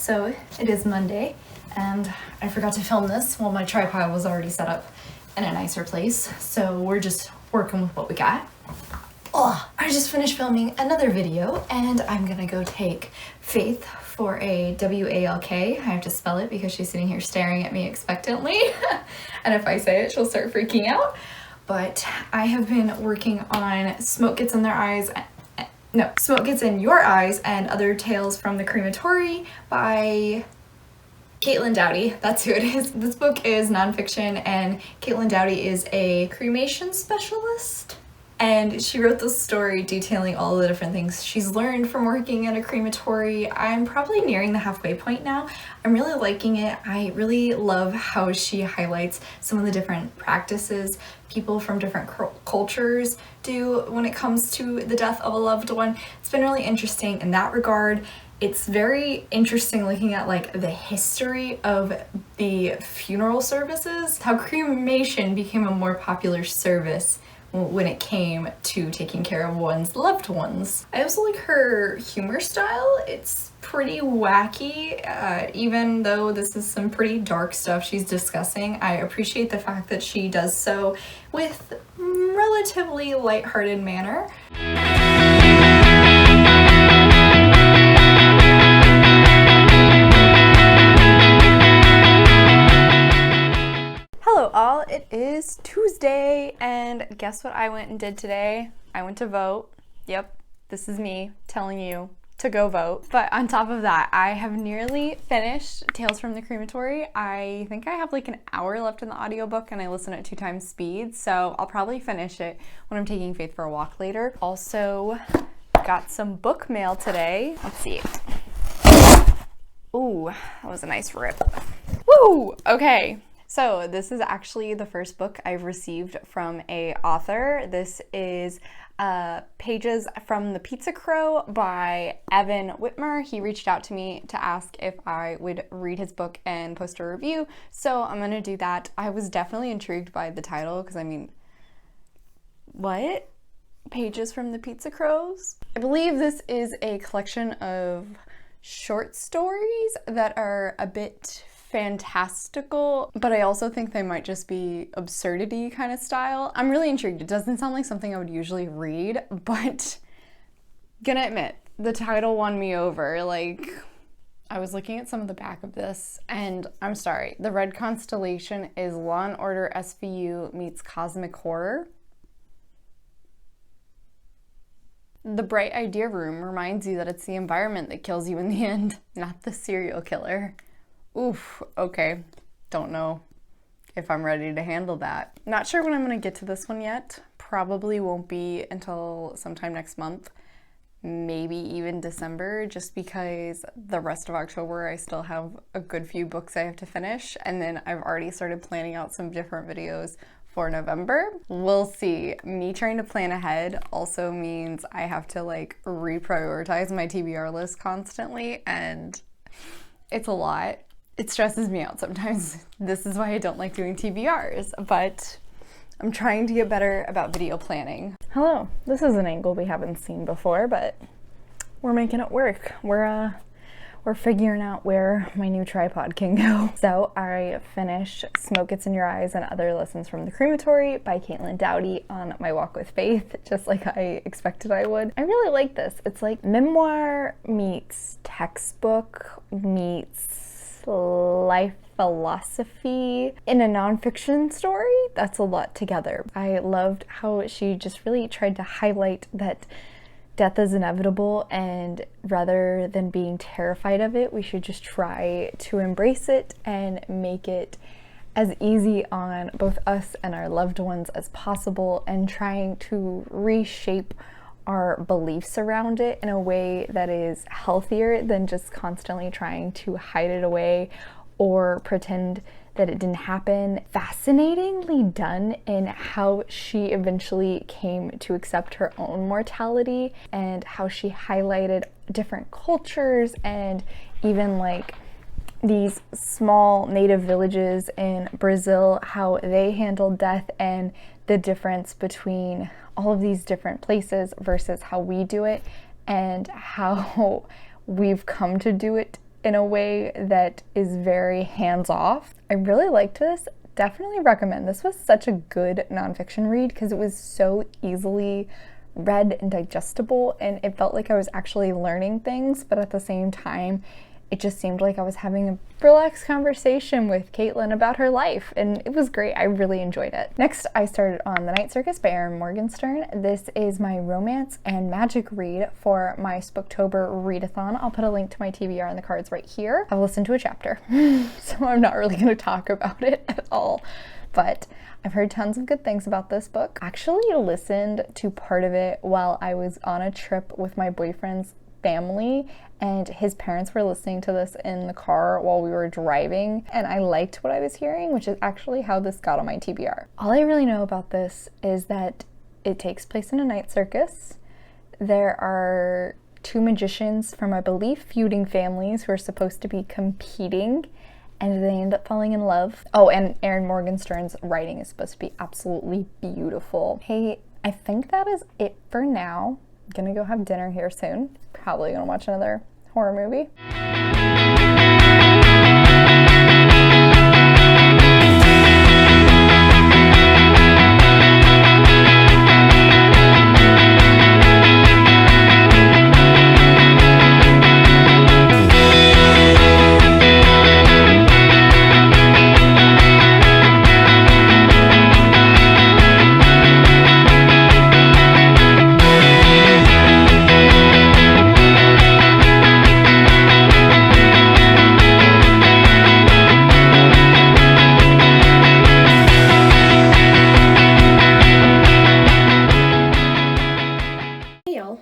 So it is Monday, and I forgot to film this while my tripod was already set up in a nicer place, so we're just working with what we got. Oh, I just finished filming another video, and I'm gonna go take Faith for a WALK. I have to spell it because she's sitting here staring at me expectantly, and if I say it, she'll start freaking out. But I have been working on Smoke Gets in Your Eyes and Other Tales from the Crematory by Caitlin Dowdy. That's who it is. This book is nonfiction, and Caitlin Dowdy is a cremation specialist. And she wrote this story detailing all the different things she's learned from working at a crematory. I'm probably nearing the halfway point now. I'm really liking it. I really love how she highlights some of the different practices people from different cultures do when it comes to the death of a loved one. It's been really interesting in that regard. It's very interesting looking at like the history of the funeral services, how cremation became a more popular service when it came to taking care of one's loved ones. I also like her humor style. It's pretty wacky, even though this is some pretty dark stuff she's discussing. I appreciate the fact that she does so with relatively lighthearted manner. Hello all, it is Tuesday, and guess what I went and did today? I went to vote. Yep, this is me telling you to go vote. But on top of that, I have nearly finished Tales from the Crematory. I think I have like an hour left in the audiobook, and I listen at 2 times speed, so I'll probably finish it when I'm taking Faith for a walk later. Also, got some book mail today. Let's see. Ooh, that was a nice rip. Woo! Okay. So this is actually the first book I've received from a author. This is Pages from the Pizza Crow by Evan Whitmer. He reached out to me to ask if I would read his book and post a review, so I'm gonna do that. I was definitely intrigued by the title because I mean, what? Pages from the Pizza Crows? I believe this is a collection of short stories that are a bit fantastical, but I also think they might just be absurdity kind of style. I'm really intrigued. It doesn't sound like something I would usually read, but gonna admit, the title won me over. Like, I was looking at some of the back of this, and I'm sorry, the red constellation is Law and Order SVU meets cosmic horror. The bright idea room reminds you that it's the environment that kills you in the end, not the serial killer. Oof, okay, don't know if I'm ready to handle that. Not sure when I'm gonna get to this one yet. Probably won't be until sometime next month, maybe even December, just because the rest of October I still have a good few books I have to finish, and then I've already started planning out some different videos for November. We'll see. Me trying to plan ahead also means I have to like reprioritize my TBR list constantly, and it's a lot. It stresses me out sometimes. This is why I don't like doing TBRs, but I'm trying to get better about video planning. Hello, this is an angle we haven't seen before, but we're making it work. We're figuring out where my new tripod can go. So I finished Smoke Gets in Your Eyes and Other Lessons from the Crematory by Caitlin Dowdy on my walk with Faith, just like I expected I would. I really like this. It's like memoir meets textbook meets life philosophy in a nonfiction story. That's a lot together. I loved how she just really tried to highlight that death is inevitable, and rather than being terrified of it, we should just try to embrace it and make it as easy on both us and our loved ones as possible, and trying to reshape our beliefs around it in a way that is healthier than just constantly trying to hide it away or pretend that it didn't happen. Fascinatingly done in how she eventually came to accept her own mortality, and how she highlighted different cultures and even like these small native villages in Brazil, how they handled death, and the difference between all of these different places versus how we do it, and how we've come to do it in a way that is very hands-off. I really liked this. Definitely recommend. This was such a good nonfiction read because it was so easily read and digestible, and it felt like I was actually learning things, but at the same time it just seemed like I was having a relaxed conversation with Caitlin about her life, and it was great. I really enjoyed it. Next, I started on The Night Circus by Erin Morgenstern. This is my romance and magic read for my Spooktober readathon. I'll put a link to my TBR in the cards right here. I've listened to a chapter, so I'm not really going to talk about it at all, but I've heard tons of good things about this book. I actually listened to part of it while I was on a trip with my boyfriend's family, and his parents were listening to this in the car while we were driving, and I liked what I was hearing, which is actually how this got on my TBR. All I really know about this is that it takes place in a night circus. There are two magicians from, I believe, feuding families who are supposed to be competing, and they end up falling in love. Oh, and Erin Morgenstern's writing is supposed to be absolutely beautiful. Hey, I think that is it for now. I'm gonna go have dinner here soon. Probably gonna watch another horror movie.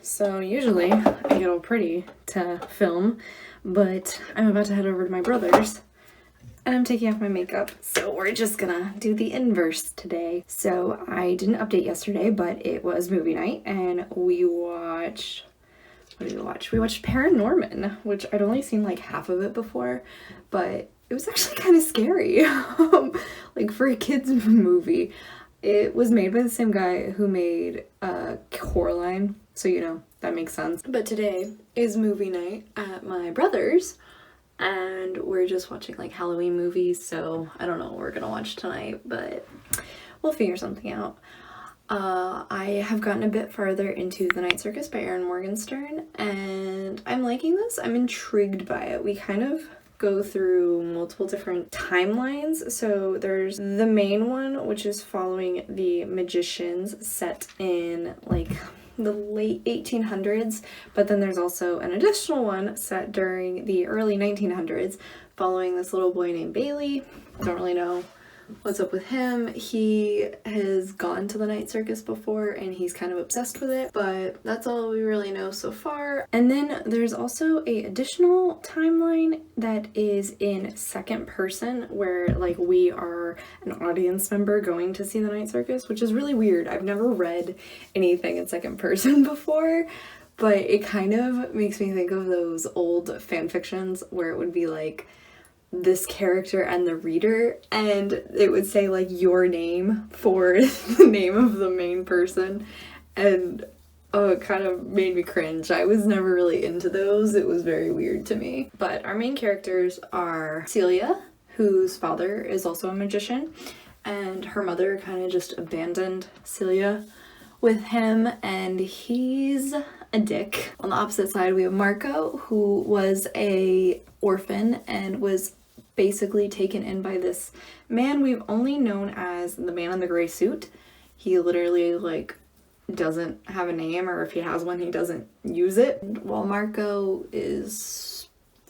So usually I get all pretty to film, but I'm about to head over to my brother's and I'm taking off my makeup, so we're just gonna do the inverse today. So I didn't update yesterday, but it was movie night and we watched, what did we watch? We watched Paranorman, which I'd only seen like half of it before, but it was actually kind of scary, like for a kid's movie. It was made by the same guy who made Coraline, so you know, that makes sense. But today is movie night at my brother's, and we're just watching like Halloween movies, so I don't know what we're gonna watch tonight, but we'll figure something out. I have gotten a bit farther into The Night Circus by Erin Morgenstern, and I'm liking this. I'm intrigued by it. We kind of go through multiple different timelines. So there's the main one, which is following the magicians set in like the late 1800s, but then there's also an additional one set during the early 1900s following this little boy named Bailey. Don't really know what's up with him. He has gone to the night circus before and he's kind of obsessed with it, but that's all we really know so far. And then there's also a additional timeline that is in second person where like we are an audience member going to see the night circus, which is really weird. I've never read anything in second person before, but it kind of makes me think of those old fan fictions where it would be like this character and the reader, and it would say like your name for the name of the main person, and oh, it kind of made me cringe. I was never really into those. It was very weird to me. But our main characters are Celia, whose father is also a magician, and her mother kind of just abandoned Celia with him, and he's a dick. On the opposite side, we have Marco, who was a orphan and was basically taken in by this man we've only known as the man in the gray suit. He literally like doesn't have a name, or if he has one he doesn't use it. While Marco is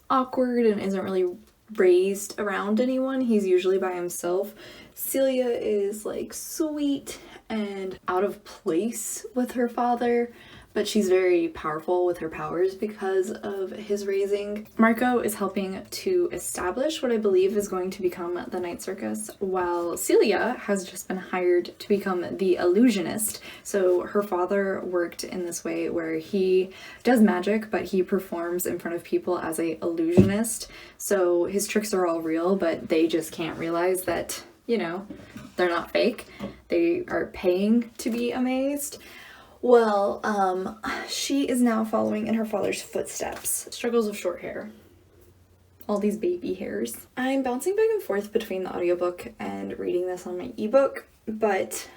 awkward and isn't really raised around anyone, he's usually by himself. Celia is like sweet and out of place with her father, but she's very powerful with her powers because of his raising. Marco is helping to establish what I believe is going to become the night circus, while Celia has just been hired to become the illusionist. So her father worked in this way where he does magic, but he performs in front of people as a illusionist. So his tricks are all real, but they just can't realize that, you know, they're not fake. They are paying to be amazed. Well, she is now following in her father's footsteps. Struggles of short hair. all these baby hairs. I'm bouncing back and forth between the audiobook and reading this on my ebook, but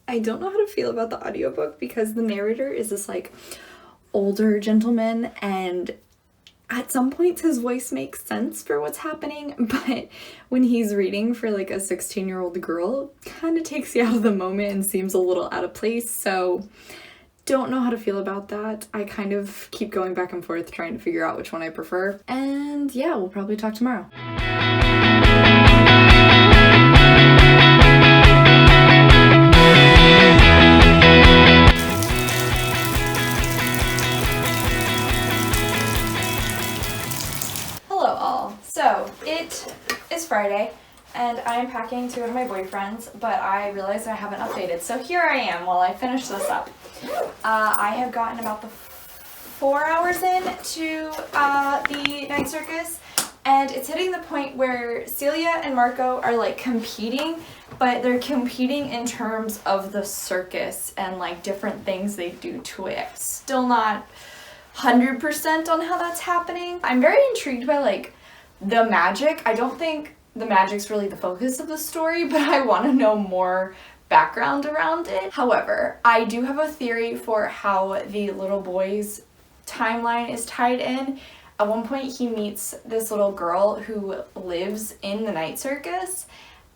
I don't know how to feel about the audiobook because the narrator is this like older gentleman, and at some points his voice makes sense for what's happening, but when he's reading for like a 16-year-old girl, kind of takes you out of the moment and seems a little out of place. So don't know how to feel about that. I kind of keep going back and forth trying to figure out which one I prefer. And yeah, we'll probably talk tomorrow. Hello all. So it is Friday and I am packing to go to my boyfriend's, but I realized I haven't updated. So here I am while I finish this up. I have gotten about the 4 hours in to the night circus, and it's hitting the point where Celia and Marco are like competing, but they're competing in terms of the circus and like different things they do to it. Still not 100% on how that's happening. I'm very intrigued by like the magic. I don't think the magic's really the focus of the story, but I want to know more background around it. However, I do have a theory for how the little boy's timeline is tied in. At one point he meets this little girl who lives in the night circus,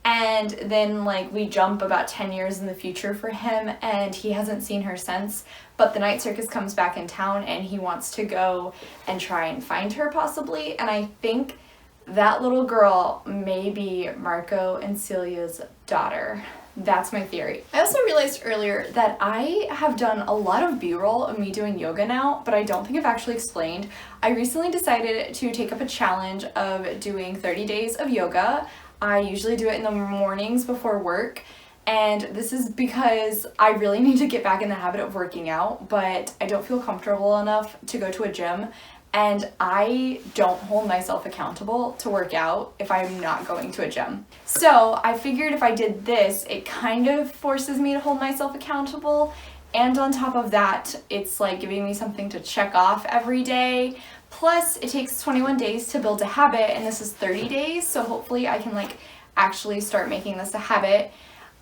and then like we jump about 10 years in the future for him and he hasn't seen her since, but the night circus comes back in town and he wants to go and try and find her possibly, and I think that little girl may be Marco and Celia's daughter. That's my theory. I also realized earlier that I have done a lot of B-roll of me doing yoga now, but I don't think I've actually explained. I recently decided to take up a challenge of doing 30 days of yoga. I usually do it in the mornings before work, and this is because I really need to get back in the habit of working out, but I don't feel comfortable enough to go to a gym, and I don't hold myself accountable to work out if I'm not going to a gym. So I figured if I did this, it kind of forces me to hold myself accountable, and on top of that, it's like giving me something to check off every day. Plus, it takes 21 days to build a habit, and this is 30 days, so hopefully I can like actually start making this a habit.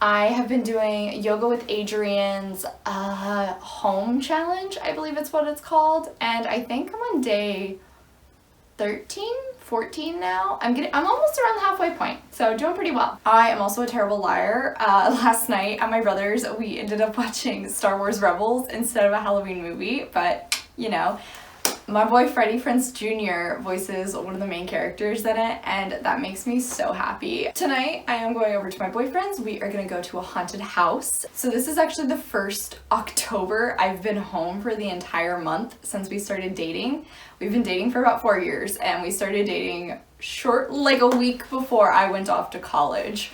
I have been doing Yoga with Adrienne's home challenge, I believe it's what it's called, and I think I'm on day 13, 14 now. I'm almost around the halfway point, so doing pretty well. I am also a terrible liar. Last night at my brother's, we ended up watching Star Wars Rebels instead of a Halloween movie, but you know, my boy Freddie Prinze Jr. voices one of the main characters in it, and that makes me so happy. Tonight, I am going over to my boyfriend's. We are gonna go to a haunted house. So this is actually the first October I've been home for the entire month since we started dating. We've been dating for about 4 years, and we started dating like a week before I went off to college.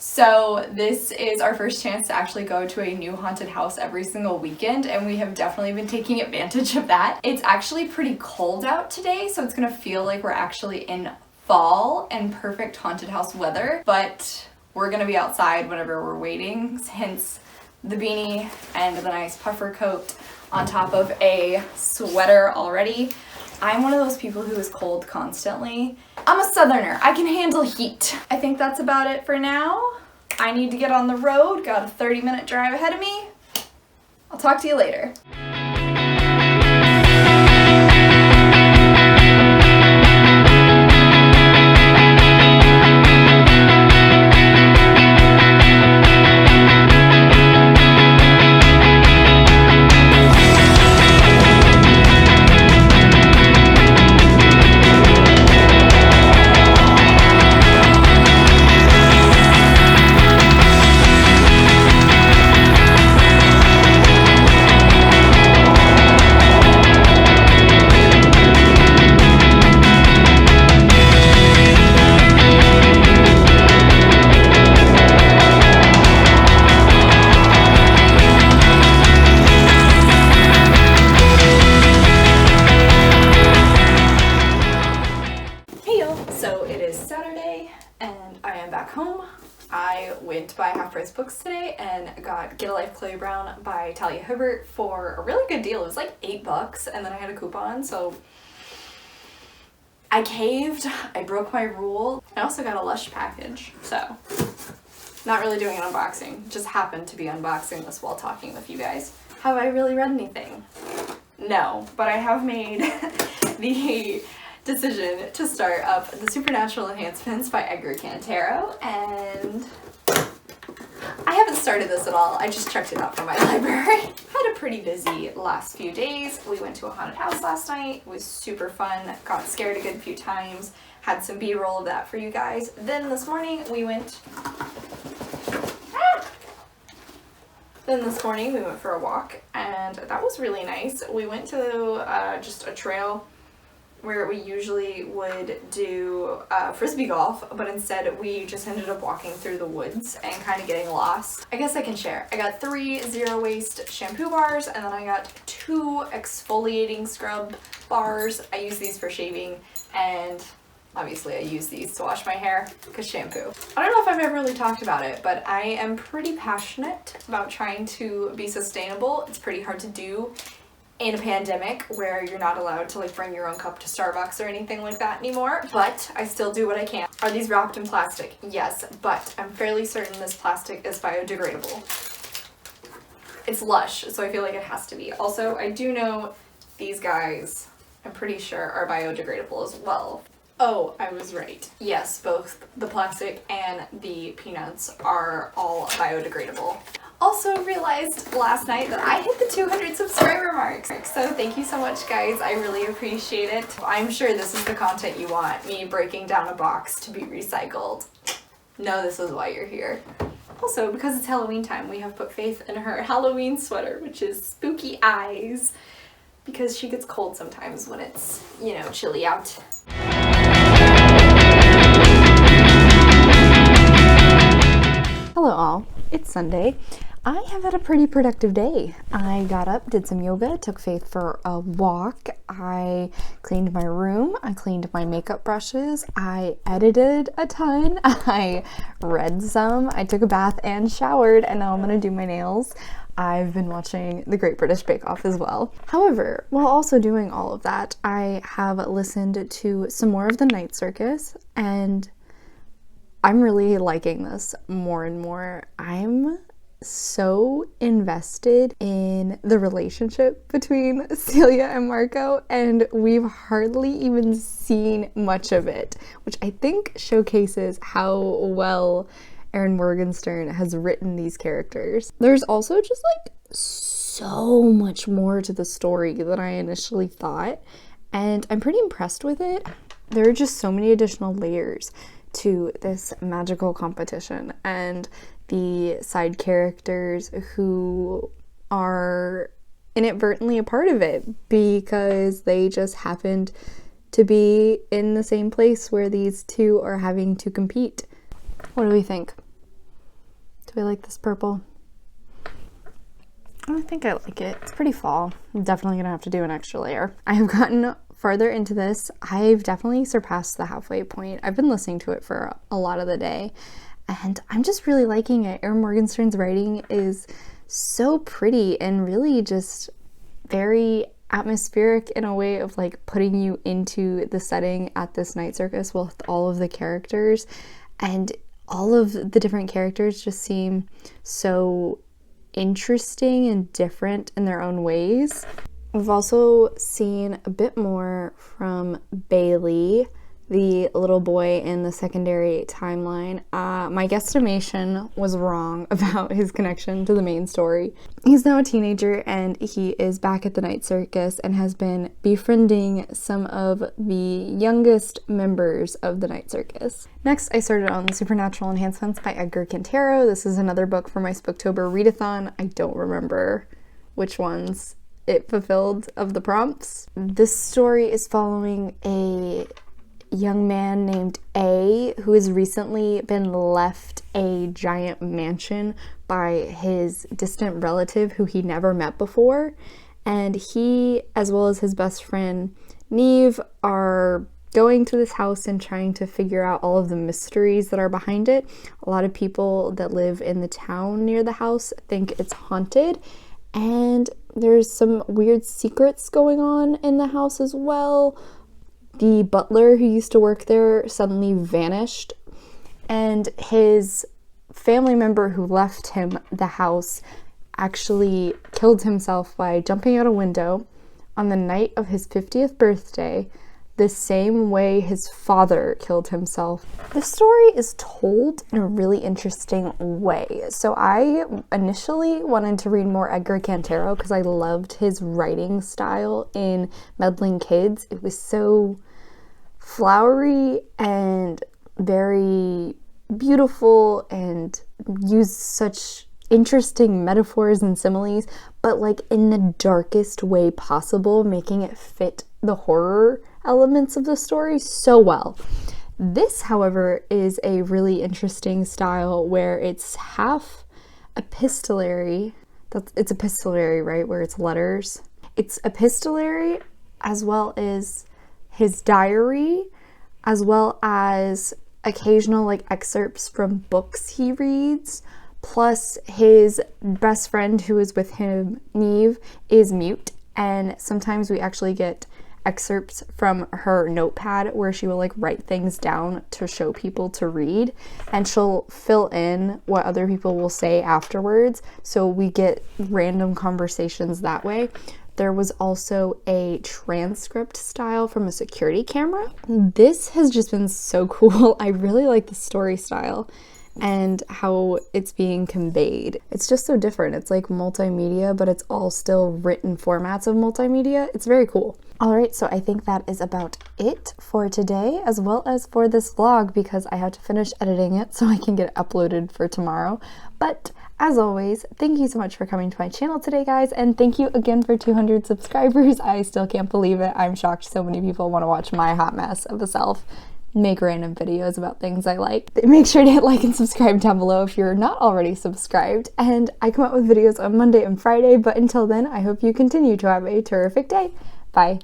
So this is our first chance to actually go to a new haunted house every single weekend, and we have definitely been taking advantage of that. It's actually pretty cold out today, so it's gonna feel like we're actually in fall and perfect haunted house weather, but we're gonna be outside whenever we're waiting, hence the beanie and the nice puffer coat on top of a sweater already. I'm one of those people who is cold constantly. I'm a southerner. I can handle heat. I think that's about it for now. I need to get on the road. Got a 30-minute drive ahead of me. I'll talk to you later. Books today and got Get a Life Chloe Brown by Talia Hibbert for a really good deal. It was like $8 and then I had a coupon, so I caved. I broke my rule. I also got a Lush package, so not really doing an unboxing. Just happened to be unboxing this while talking with you guys. Have I really read anything? No, but I have made the decision to start up The Supernatural Enhancements by Edgar Cantero, and I haven't started this at all. I just checked it out from my library. Had a pretty busy last few days. We went to a haunted house last night. It was super fun. Got scared a good few times. Had some B-roll of that for you guys. Then this morning we went for a walk, and that was really nice. We went to just a trail where we usually would do frisbee golf, but instead we just ended up walking through the woods and kind of getting lost. I guess I can share. I got 3 zero waste shampoo bars, and then I got 2 exfoliating scrub bars. I use these for shaving, and obviously I use these to wash my hair because shampoo. I don't know if I've ever really talked about it, but I am pretty passionate about trying to be sustainable. It's pretty hard to do in a pandemic where you're not allowed to like bring your own cup to Starbucks or anything like that anymore, but I still do what I can. Are these wrapped in plastic? Yes, but I'm fairly certain this plastic is biodegradable. It's Lush, so I feel like it has to be. Also, I do know these guys, I'm pretty sure, are biodegradable as well. Oh, I was right. Yes, both the plastic and the peanuts are all biodegradable. Also realized last night that I hit the 200 subscriber mark. So thank you so much, guys. I really appreciate it. I'm sure this is the content you want, me breaking down a box to be recycled. No, this is why you're here. Also, because it's Halloween time, we have put Faith in her Halloween sweater, which is spooky eyes, because she gets cold sometimes when it's, you know, chilly out. Hello all, it's Sunday. I have had a pretty productive day. I got up, did some yoga, took Faith for a walk, I cleaned my room, I cleaned my makeup brushes, I edited a ton, I read some, I took a bath and showered, and now I'm gonna do my nails. I've been watching The Great British Bake Off as well. However, while also doing all of that, I have listened to some more of the Night Circus, and I'm really liking this more and more. I'm so invested in the relationship between Celia and Marco, and we've hardly even seen much of it, which I think showcases how well Erin Morgenstern has written these characters. There's also just like so much more to the story than I initially thought, and I'm pretty impressed with it. There are just so many additional layers to this magical competition, and the side characters who are inadvertently a part of it because they just happened to be in the same place where these two are having to compete. What do we think? Do we like this purple? I think I like it. It's pretty fall. I'm definitely gonna have to do an extra layer. I have gotten farther into this. I've definitely surpassed the halfway point. I've been listening to it for a lot of the day, and I'm just really liking it. Erin Morgenstern's writing is so pretty and really just very atmospheric in a way of like putting you into the setting at this night circus with all of the characters, and all of the different characters just seem so interesting and different in their own ways. We've also seen a bit more from Bailey, the little boy in the secondary timeline. My guesstimation was wrong about his connection to the main story. He's now a teenager, and he is back at the night circus and has been befriending some of the youngest members of the night circus. Next, I started on The Supernatural Enhancements by Edgar Cantero. This is another book for my Spooktober readathon. I don't remember which ones it fulfilled of the prompts. This story is following a young man named A who has recently been left a giant mansion by his distant relative who he never met before, and he, as well as his best friend Neve, are going to this house and trying to figure out all of the mysteries that are behind it. A lot of people that live in the town near the house think it's haunted, and there's some weird secrets going on in the house as well. The butler who used to work there suddenly vanished, and his family member who left him the house actually killed himself by jumping out a window on the night of his 50th birthday, the same way his father killed himself. This story is told in a really interesting way. So I initially wanted to read more Edgar Cantero because I loved his writing style in Meddling Kids. It was so flowery and very beautiful and used such interesting metaphors and similes, but like in the darkest way possible, making it fit the horror elements of the story so well. This, however, is a really interesting style where it's half epistolary. It's epistolary, right? Where it's letters. It's epistolary as well as his diary, as well as occasional like excerpts from books he reads, plus his best friend who is with him, Neve, is mute, and sometimes we actually get excerpts from her notepad where she will like write things down to show people to read, and she'll fill in what other people will say afterwards, so we get random conversations that way. There was also a transcript style from a security camera. This has just been so cool. I really like the story style and how it's being conveyed. It's just so different. It's like multimedia, but it's all still written formats of multimedia. It's very cool. All right, so I think that is about it for today, as well as for this vlog, because I have to finish editing it so I can get it uploaded for tomorrow. But as always, thank you so much for coming to my channel today, guys, and thank you again for 200 subscribers. I still can't believe it. I'm shocked so many people want to watch my hot mess of a self make random videos about things I like. Make sure to hit like and subscribe down below if you're not already subscribed. And I come out with videos on Monday and Friday, but until then, I hope you continue to have a terrific day. Bye.